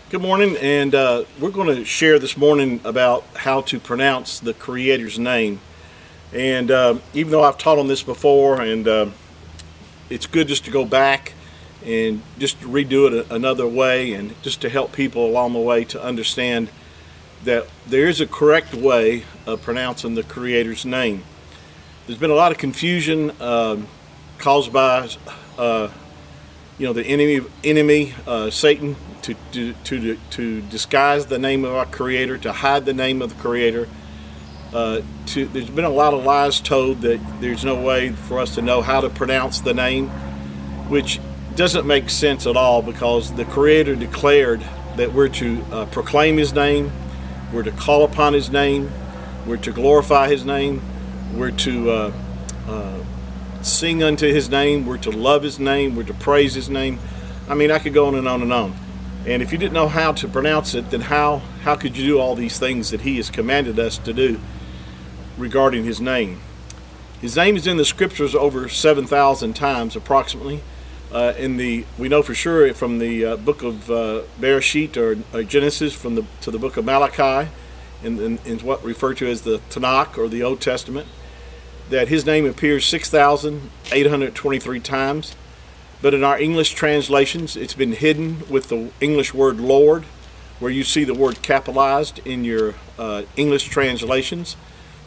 Good morning, and we're going to share this morning about how to pronounce the Creator's name. And even though I've taught on this before, and it's good just to go back and just redo it another way, and just to help people along the way to understand that there is a correct way of pronouncing the Creator's name. There's been a lot of confusion caused by the enemy, Satan, to disguise the name of our Creator, to hide the name of the Creator. There's been a lot of lies told that there's no way for us to know how to pronounce the name, which doesn't make sense at all, because the Creator declared that we're to proclaim His name, we're to call upon His name, we're to glorify His name, we're to sing unto His name, we're to love His name, we're to praise His name. I mean, I could go on and on and on. And if you didn't know how to pronounce it, then how could you do all these things that He has commanded us to do regarding His name? His name is in the Scriptures over 7,000 times approximately. We know for sure from the book of Bereshit or Genesis to the book of Malachi, in what referred to as the Tanakh or the Old Testament, that His name appears 6,823 times. But in our English translations, it's been hidden with the English word Lord, where you see the word capitalized in your English translations.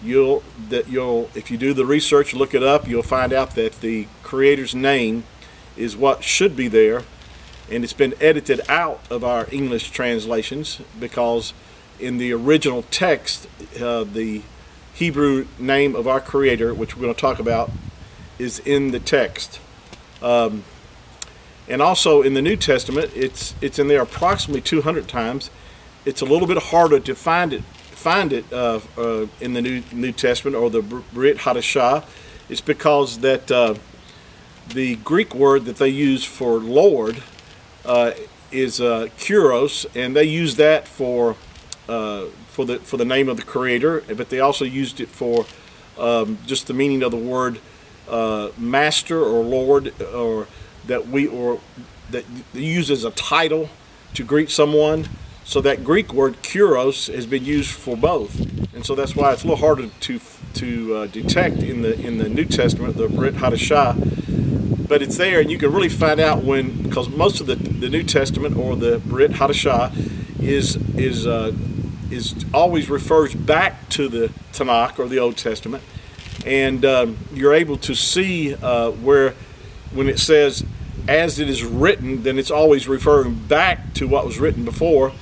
If you do the research, look it up, you'll find out that the Creator's name is what should be there, and it's been edited out of our English translations, because in the original text, the Hebrew name of our Creator, which we're going to talk about, is in the text. And also in the New Testament, it's in there approximately 200 times. It's a little bit harder to find it in the New Testament, or the Brit Hadashah. It's because that the Greek word that they use for Lord is Kyrios, and they use that for the name of the Creator, but they also used it for just the meaning of the word master or Lord, or that they use as a title to greet someone. So that Greek word Kyrios has been used for both, and so that's why it's a little harder to detect in the New Testament, the Brit Hadashah. But it's there, and you can really find out because most of the New Testament, or the Brit Hadashah, is always refers back to the Tanakh or the Old Testament, and you're able to see when it says as it is written, then it's always referring back to what was written before.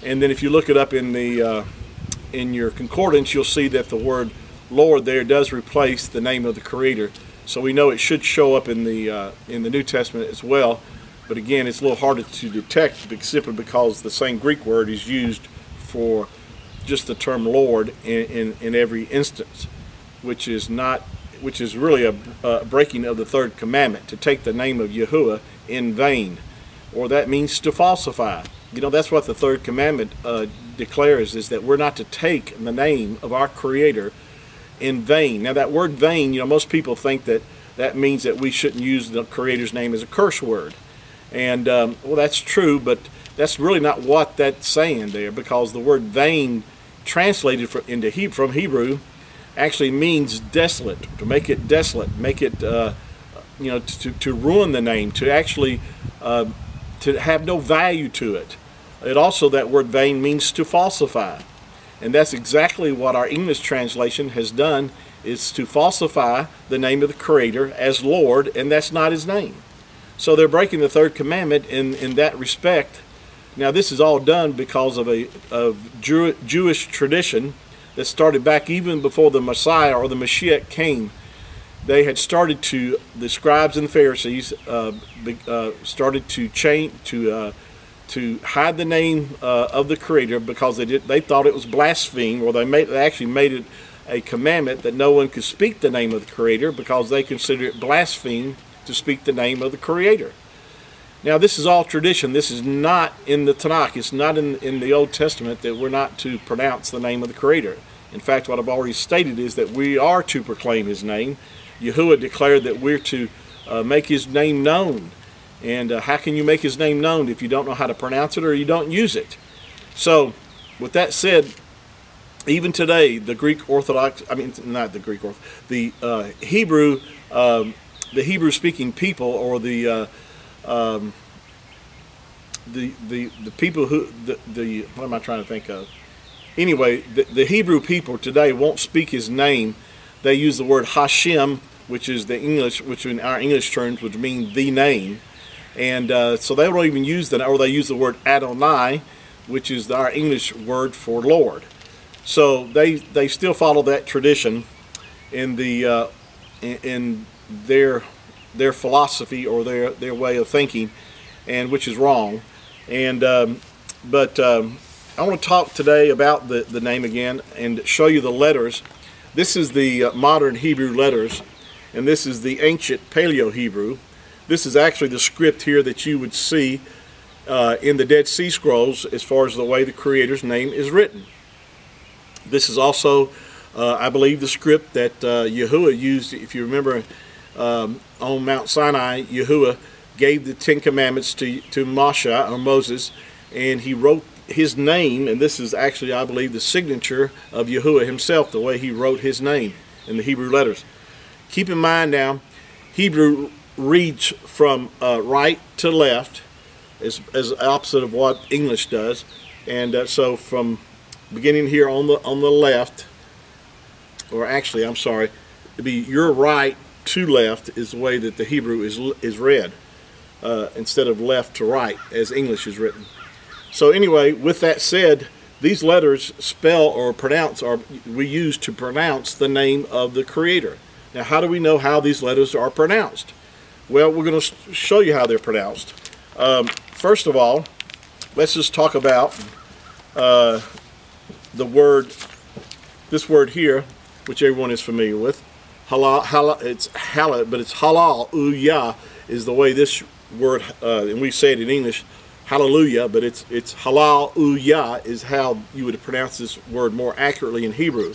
And then if you look it up in your concordance, you'll see that the word Lord there does replace the name of the Creator. So we know it should show up in the New Testament as well. But again, it's a little harder to detect, simply because the same Greek word is used for just the term Lord in every instance, which is really a breaking of the third commandment, to take the name of Yahuwah in vain, or that means to falsify. That's what the third commandment declares, is that we're not to take the name of our Creator in vain. Now that word vain, most people think that means that we shouldn't use the Creator's name as a curse word. And well, that's true, but that's really not what that's saying there, because the word vain, translated from Hebrew, actually means desolate, to make it desolate, make it to ruin the name, to actually to have no value to it. It also, that word vain, means to falsify, and that's exactly what our English translation has done, is to falsify the name of the Creator as Lord, and that's not His name. So they're breaking the third commandment in that respect. Now this is all done because of Jewish tradition that started back even before the Messiah or the Mashiach came. They had started the scribes and the Pharisees started to hide the name of the Creator, because they thought it was blaspheme, or they actually made it a commandment that no one could speak the name of the Creator, because they considered it blaspheme to speak the name of the Creator. Now this is all tradition. This is not in the Tanakh. It's not in the Old Testament that we're not to pronounce the name of the Creator. In fact, what I've already stated is that we are to proclaim His name. Yahuwah declared that we're to make His name known. And how can you make his name known if you don't know how to pronounce it or you don't use it? So, with that said, even today, the Greek Orthodox, I mean, not the Greek Orthodox, the Hebrew-speaking people, or the people who, what am I trying to think of? Anyway, the Hebrew people today won't speak his name. They use the word Hashem, which is the English, which in our English terms would mean the name. And so they don't even use that, or they use the word Adonai, which is our English word for Lord. So they still follow that tradition in the in their philosophy, or their way of thinking, and which is wrong. And but I want to talk today about the name again and show you the letters. This is the modern Hebrew letters, and this is the ancient Paleo-Hebrew. This is actually the script here that you would see in the Dead Sea Scrolls as far as the way the Creator's name is written. This is also, I believe, the script that Yahuwah used. If you remember, on Mount Sinai, Yahuwah gave the Ten Commandments to Moshe, or Moses, and he wrote his name, and this is actually, I believe, the signature of Yahuwah himself, the way he wrote his name in the Hebrew letters. Keep in mind now, Hebrew reads from right to left, as opposite of what English does. And so from beginning here on the left, or actually, I'm sorry, it'd be your right to left is the way that the Hebrew is read, instead of left to right as English is written. So anyway, with that said, these letters spell or pronounce, or we use to pronounce the name of the Creator. Now, how do we know how these letters are pronounced? Well, we're going to show you how they're pronounced. First of all, let's just talk about the word, this word here, which everyone is familiar with. Halal, it's halal, but it's halal, uyah, is the way this word, and we say it in English, hallelujah, but it's halal, uyah is how you would pronounce this word more accurately in Hebrew.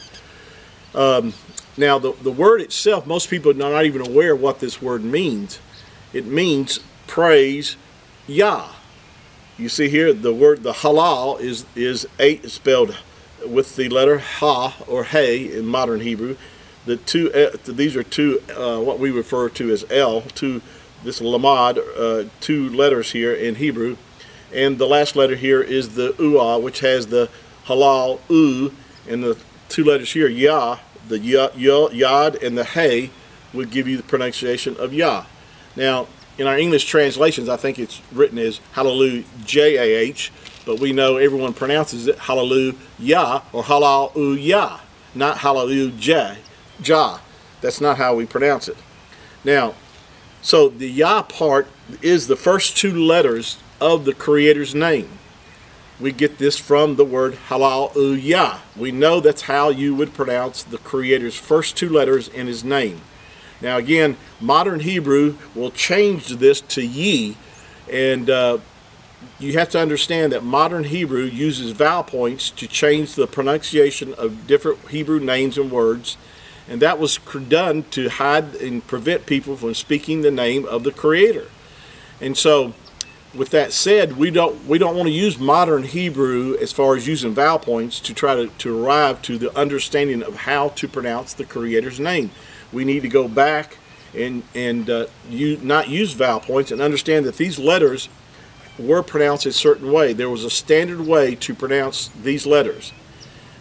Now, the word itself, most people are not even aware of what this word means. It means praise Yah. You see here, the word, the halal, is spelled with the letter ha, or hey, in modern Hebrew. The two, these are two, what we refer to as L, this lamad, two letters here in Hebrew. And the last letter here is the uah, which has the halal, u, and the two letters here, Yah. The yod and the hey would give you the pronunciation of Yah. Now, in our English translations, I think it's written as hallelujah, J-A-H, but we know everyone pronounces it hallelujah or halal-u-yah, not hallelujah, jah. That's not how we pronounce it. Now, so the Yah part is the first two letters of the Creator's name. We get this from the word halal-u-yah. We know that's how you would pronounce the Creator's first two letters in his name. Now again, modern Hebrew will change this to ye, and you have to understand that modern Hebrew uses vowel points to change the pronunciation of different Hebrew names and words, and that was done to hide and prevent people from speaking the name of the Creator. And so, with that said, we don't want to use modern Hebrew as far as using vowel points to try to arrive to the understanding of how to pronounce the Creator's name. We need to go back and not use vowel points and understand that these letters were pronounced a certain way. There was a standard way to pronounce these letters.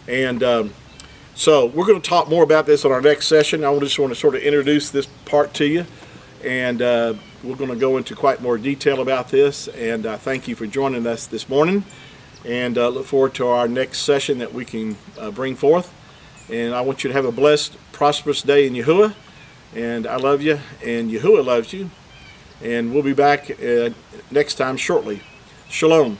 And so we're going to talk more about this on our next session. I just want to sort of introduce this part to you. And we're going to go into quite more detail about this. And thank you for joining us this morning. And look forward to our next session that we can bring forth. And I want you to have a blessed, prosperous day in Yahuwah. And I love you, and Yahuwah loves you. And we'll be back next time shortly. Shalom.